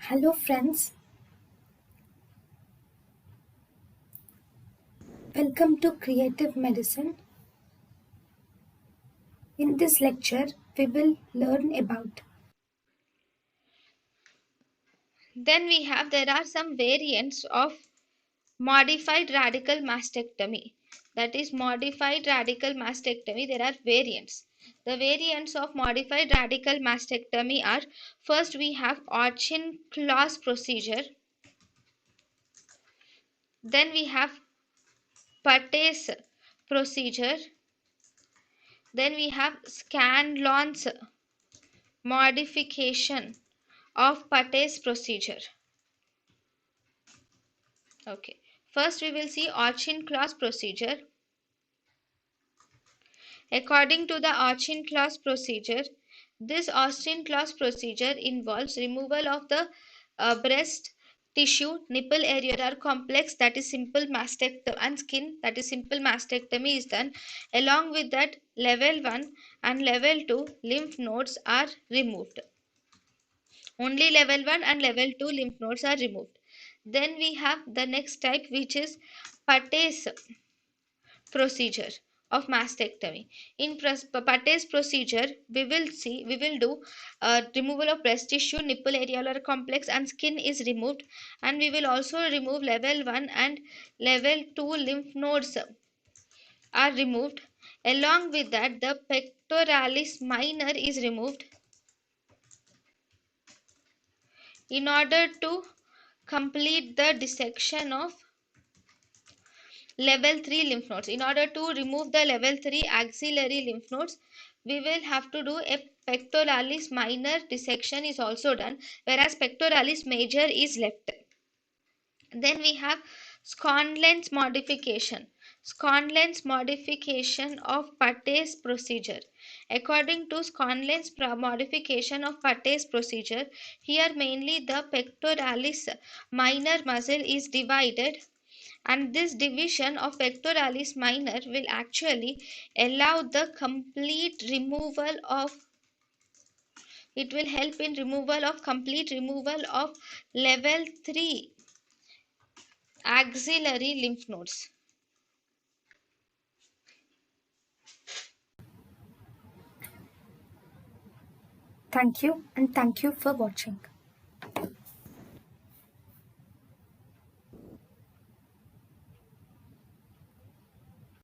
Hello friends, welcome to Creative Medicine. In this lecture, we will learn about Then there are some variants of modified radical mastectomy. That is modified radical mastectomy. There are variants. The variants of modified radical mastectomy are: first we have Auchincloss procedure, then we have PATEY'S procedure, then we have SCONLON'S modification of PATEY'S procedure. Okay, first we will see Auchincloss procedure. According to the Auchincloss procedure, this Auchincloss procedure involves removal of the breast tissue, nipple areolar complex, that is simple mastectomy, and skin, that is simple mastectomy is done. Along with that, level 1 and level 2 lymph nodes are removed. Only level 1 and level 2 lymph nodes are removed. Then we have the next type, which is PATEY'S procedure of mastectomy. In PATEY'S procedure, we will do removal of breast tissue, nipple areolar complex, and skin is removed, and we will also remove level 1 and level 2 lymph nodes are removed. Along with that, the pectoralis minor is removed in order to complete the dissection of level 3 lymph nodes. In order to remove the level 3 axillary lymph nodes, we will have to do a pectoralis minor dissection is also done, whereas pectoralis major is left. Then we have SCONLON'S modification. SCONLON'S modification of PATEY'S procedure. According to SCONLON'S modification of PATEY'S procedure, here mainly the pectoralis minor muscle is divided, and this division of pectoralis minor will actually allow the complete removal of, it will help in removal of complete removal of level 3 axillary lymph nodes. thank you and thank you for watching.